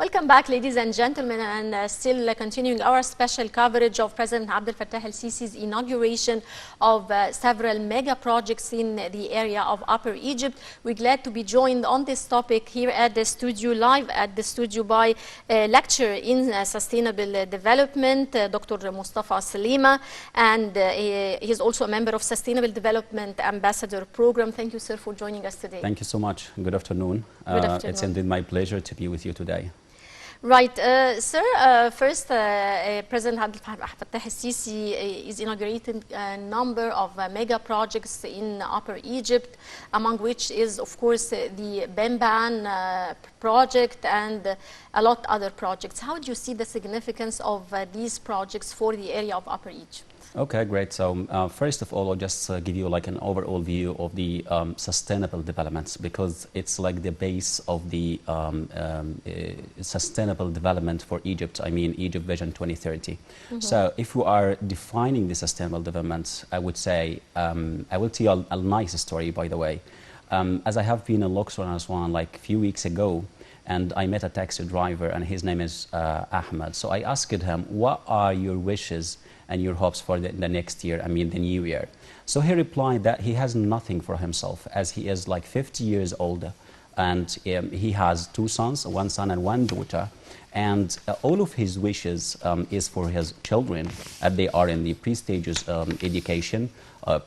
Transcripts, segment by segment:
Welcome back, ladies and gentlemen, and still continuing our special coverage of President Abdel Fattah el-Sisi's inauguration of several mega projects in the area of Upper Egypt. We're glad to be joined on this topic here at the studio, live at the studio, by a lecturer in sustainable development, Dr. Mostafa Selima, and he is also a member of Sustainable Development Ambassador Program. Thank you, sir, for joining us today. Thank you so much. Good afternoon. Good afternoon. It's indeed my pleasure to be with you today. Right, sir, first, President Abdel Fattah el-Sisi is inaugurating a number of mega projects in Upper Egypt, among which is, of course, the Benban project and a lot other projects. How do you see the significance of these projects for the area of Upper Egypt? Okay, great. So first of all, I'll just give you like an overall view of the sustainable developments, because it's like the base of the sustainable development for Egypt. I mean, Egypt Vision 2030. So if we are defining the sustainable development, I would say, I will tell you a nice story, by the way. As I have been in Luxor and Aswan like a few weeks ago, and I met a taxi driver, and his name is Ahmed. So I asked him, what are your wishes and your hopes for the next year, I mean the new year? So he replied that he has nothing for himself, as he is like 50 years old, and he has two sons, one son and one daughter, and all of his wishes is for his children, as they are in the pre-stages education,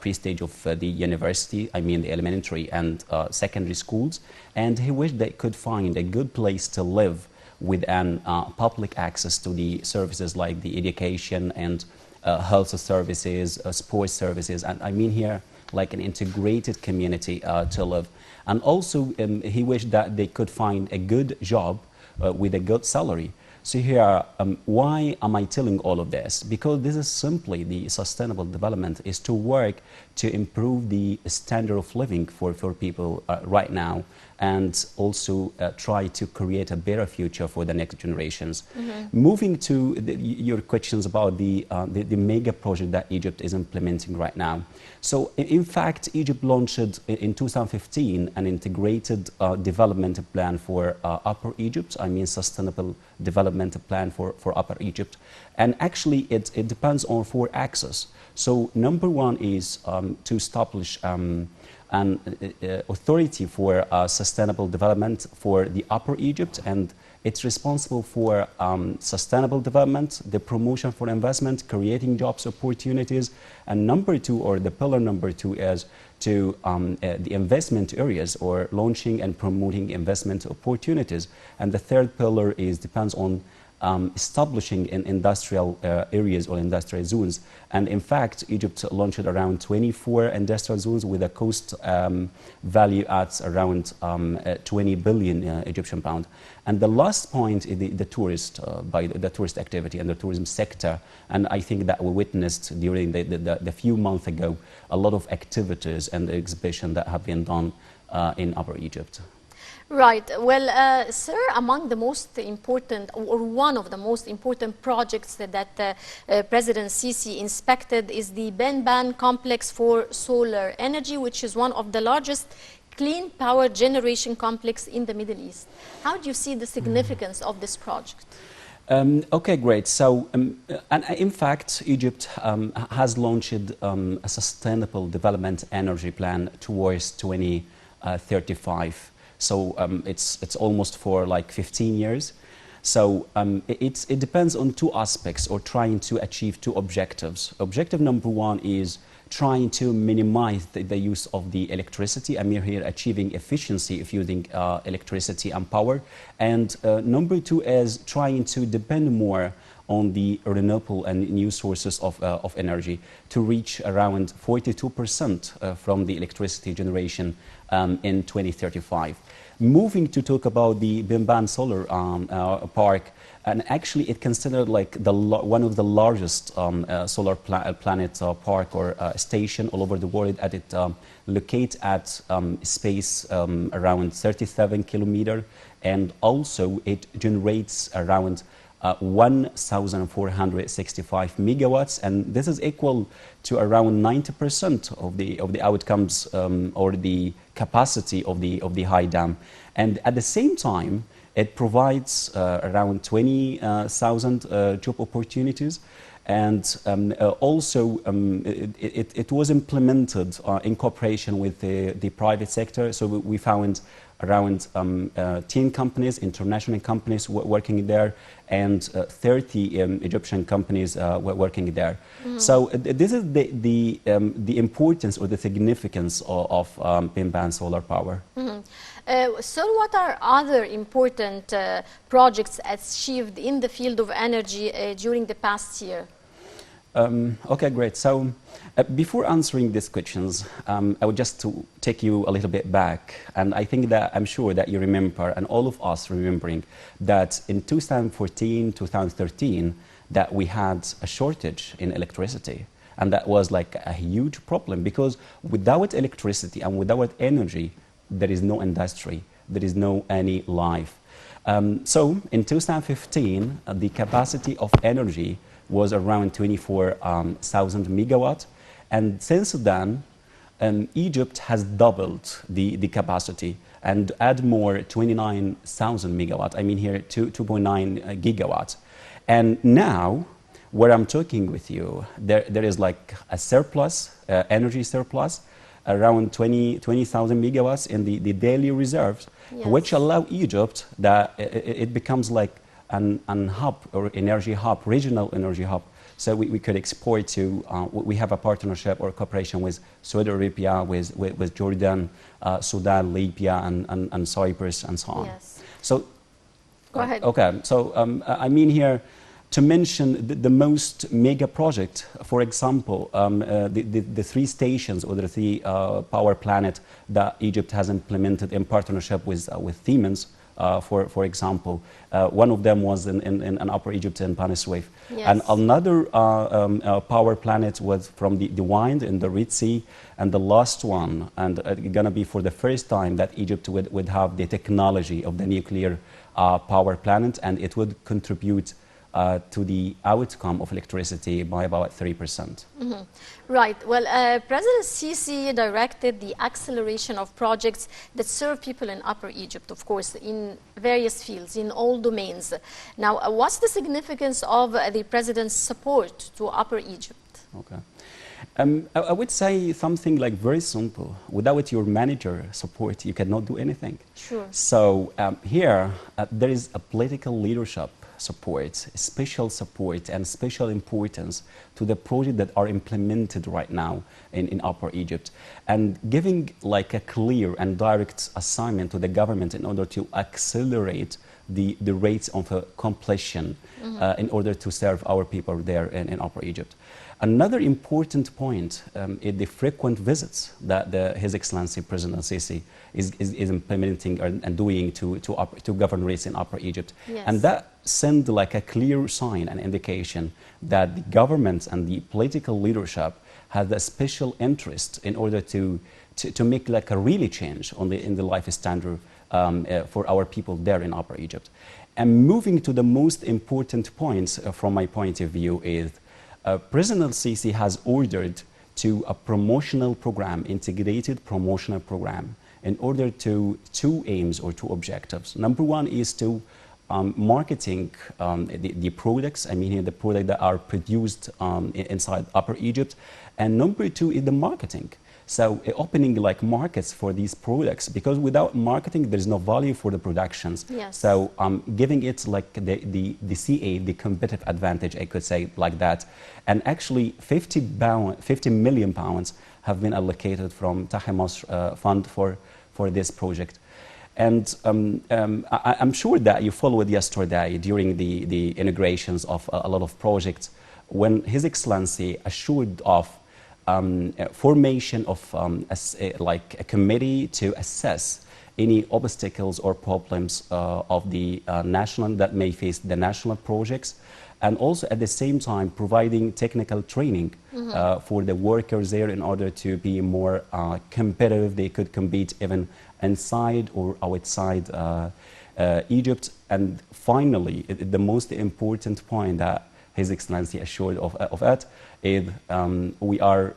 pre-stage of the university, I mean the elementary and secondary schools, and he wished they could find a good place to live with an public access to the services like the education and health services, sports services, and I mean here like an integrated community to live. And also he wished that they could find a good job with a good salary. So here, why am I telling all of this? Because this is simply the sustainable development is to work to improve the standard of living for people right now, and also try to create a better future for the next generations. Moving to your questions about the mega project that Egypt is implementing right now. So in fact, Egypt launched in 2015 an integrated development plan for Upper Egypt, I mean sustainable development plan for Upper Egypt. And actually it depends on 4 axes. So number one is to establish an authority for sustainable development for the Upper Egypt, and it's responsible for sustainable development, the promotion for investment, creating jobs opportunities, and number 2, or the pillar number 2, is to the investment areas, or launching and promoting investment opportunities, and the third pillar is depends on establishing in industrial areas or industrial zones. And in fact, Egypt launched around 24 industrial zones with a cost value at around 20 billion Egyptian pound. And the last point is the tourist, by the tourist activity and the tourism sector. And I think that we witnessed during the few months ago a lot of activities and exhibitions that have been done in Upper Egypt. Right. Well, sir, among the most important, or one of the most important projects that President Sisi inspected is the Benban complex for solar energy, which is one of the largest clean power generation complex in the Middle East. How do you see the significance of this project? Okay, great. So, and in fact, Egypt has launched a sustainable development energy plan towards 2035. So it's almost for like 15 years. So it depends on 2 aspects, or trying to achieve 2 objectives. Objective number 1 is trying to minimize the use of the electricity. I mean here achieving efficiency of using electricity and power. And number 2 is trying to depend more on the renewable and new sources of energy to reach around 42% from the electricity generation in 2035. Moving to talk about the Benban solar park, and actually it considered like one of the largest solar planet park or station all over the world, at it located at space around 37 kilometers, and also it generates around 1,465 megawatts, and this is equal to around 90% of the outcomes or the capacity of the high dam. And at the same time, It provides around 20,000 job opportunities. And also, it was implemented in cooperation with the private sector. So we found around 10 companies, international companies working there, and 30 Egyptian companies working there. So this is the importance or the significance of Pimban solar power. So what are other important projects achieved in the field of energy during the past year? Okay, great. So before answering these questions, I would just to take you a little bit back. And I think that I'm sure that you remember, and all of us remembering, that in 2014, 2013, that we had a shortage in electricity. And that was like a huge problem, because without electricity and without energy, there is no industry, there is no any life. So in 2015, the capacity of energy was around 24,000 megawatts. And since then, Egypt has doubled the capacity and add more 29,000 megawatts. I mean here 2.9 gigawatts. And now, where I'm talking with you, there is like a surplus, energy surplus, around 20,000 megawatts in the daily reserves, yes, which allow Egypt that it becomes like an hub or energy hub, regional energy hub. So we could export to, we have a partnership or cooperation with Saudi Arabia, with Jordan, Sudan, Libya, and Cyprus, and so on. Yes. So, go ahead. Okay, so I mean here, to mention the most mega project, for example, the three stations or the three power plant that Egypt has implemented in partnership with Siemens, for example. One of them was in Upper Egypt in Bani Suef. Yes. And another power plant was from the wind in the Red Sea. And the last one, and it's going to be for the first time that Egypt would have the technology of the nuclear power plant, and it would contribute to the outcome of electricity by about 3%. Mm-hmm. Right. Well, President Sisi directed the acceleration of projects that serve people in Upper Egypt, of course, in various fields, in all domains. Now, what's the significance of the President's support to Upper Egypt? Okay. I would say something like very simple. Without your manager support, you cannot do anything. Sure. So here, there is a political leadership support, special support and special importance to the projects that are implemented right now in Upper Egypt, and giving like a clear and direct assignment to the government in order to accelerate the rates of completion in order to serve our people there in Upper Egypt. Another important point is the frequent visits that His Excellency President Sisi is implementing and doing to governorates in Upper Egypt. Yes. And that sends like a clear sign and indication that the government and the political leadership has a special interest in order to make like a really change in the life standard for our people there in Upper Egypt. And moving to the most important points from my point of view is President Sisi has ordered to a promotional program, integrated promotional program, in order to two aims or two objectives. Number one is to marketing the products, I mean here the products that are produced inside Upper Egypt. And number two is the marketing. So opening like markets for these products, because without marketing there is no value for the productions. Yes. So giving it like the CA, the competitive advantage, I could say like that. And actually 50 million pounds have been allocated from Tahimas fund for this project. And I'm sure that you followed yesterday during the integrations of a lot of projects when His Excellency assured of formation of like a committee to assess any obstacles or problems of the national that may face the national projects, and also at the same time providing technical training for the workers there in order to be more competitive. They could compete even inside or outside Egypt. And finally, the most important point that His Excellency assured of it is we are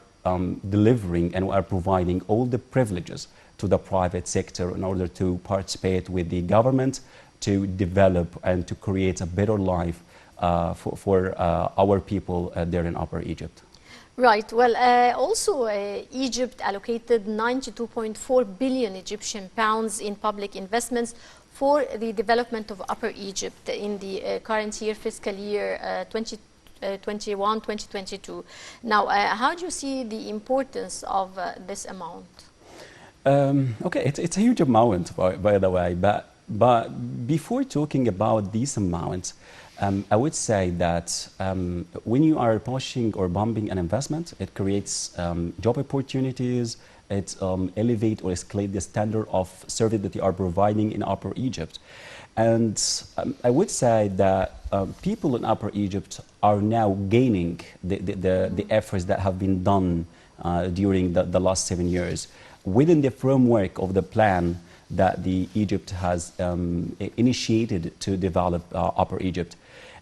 delivering and we are providing all the privileges to the private sector in order to participate with the government to develop and to create a better life for our people there in Upper Egypt. Right. Well, also Egypt allocated 92.4 billion Egyptian pounds in public investments for the development of Upper Egypt in the current year, fiscal year 2021-2022. Now, how do you see the importance of this amount? Okay, it's a huge amount, by the way, but before talking about these amounts, I would say that when you are pushing or bumping an investment, it creates job opportunities, it elevates or escalates the standard of service that you are providing in Upper Egypt. And I would say that people in Upper Egypt are now gaining the efforts that have been done during the last 7 years within the framework of the plan that the Egypt has initiated to develop Upper Egypt.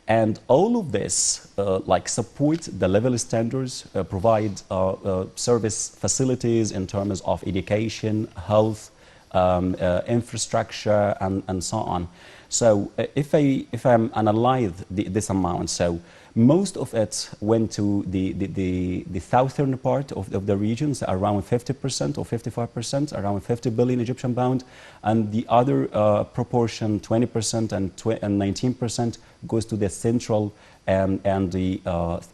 And all of this like support the level standards, provide service facilities in terms of education, health, infrastructure, and so on. So if I'm analyze this amount, so most of it went to the southern part of the regions, around 50% or 55%, around 50 billion Egyptian pound, and the other proportion, 20% and 19%, goes to the central and the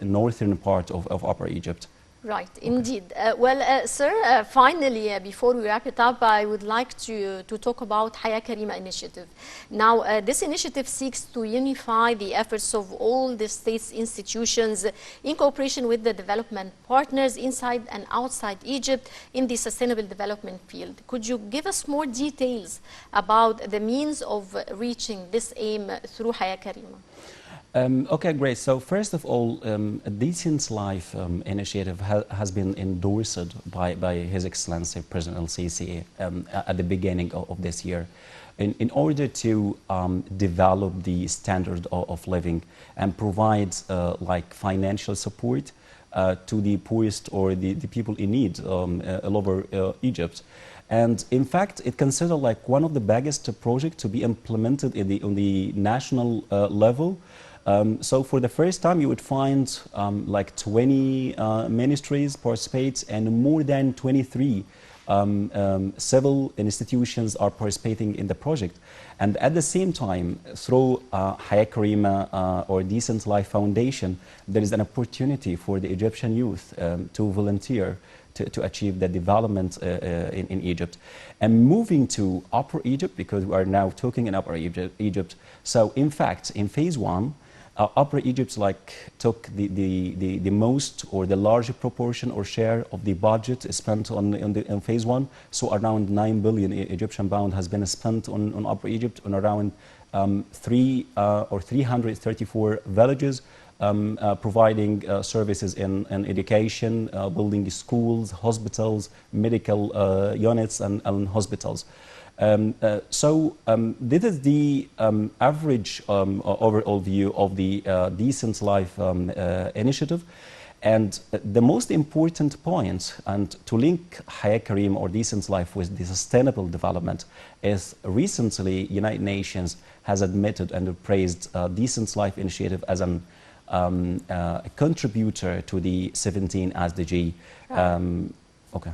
northern part of Upper Egypt. Right, indeed. Well, sir, finally, before we wrap it up, I would like to talk about Hayakurema Initiative. Now, this initiative seeks to unify the efforts of all the state's institutions in cooperation with the development partners inside and outside Egypt in the sustainable development field. Could you give us more details about the means of reaching this aim through Hayakurema? Okay, great. So first of all, a Decent Life initiative has been endorsed by His Excellency President El-Sisi at the beginning of this year in order to develop the standard of living and provide like financial support to the poorest or the people in need all over Egypt. And in fact, it considered like one of the biggest projects to be implemented on the national level. So for the first time, you would find like 20 ministries participate, and more than 23 civil institutions are participating in the project. And at the same time, through Hayakurema or Decent Life Foundation, there is an opportunity for the Egyptian youth to volunteer to achieve the development in Egypt. And moving to Upper Egypt, because we are now talking in Upper Egypt. So in fact, in phase 1, Upper Egypt took the most or the larger proportion or share of the budget spent on phase 1. So around 9 billion Egyptian pound has been spent on Upper Egypt on around 334 villages, providing services in education, building schools, hospitals, medical units, and hospitals. So this is the average overall view of the Decent Life initiative. And the most important point, and to link Hayakurema or Decent Life with the sustainable development, is recently United Nations has admitted and praised Decent Life initiative as a contributor to the 17 SDG. Okay.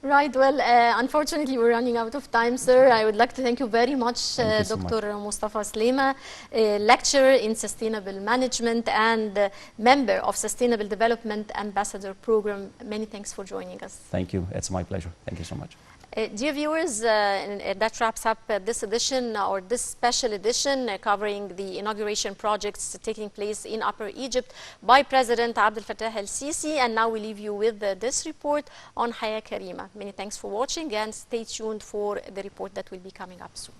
Right. Well, unfortunately, we're running out of time, sir. I would like to thank you very much, Dr. Mostafa Selima, lecturer in sustainable management and member of Sustainable Development Ambassador Program. Many thanks for joining us. Thank you. It's my pleasure. Thank you so much. Dear viewers, that wraps up this edition or this special edition covering the inauguration projects taking place in Upper Egypt by President Abdel Fattah El-Sisi. And now we leave you with this report on Hayakurema. Many thanks for watching and stay tuned for the report that will be coming up soon.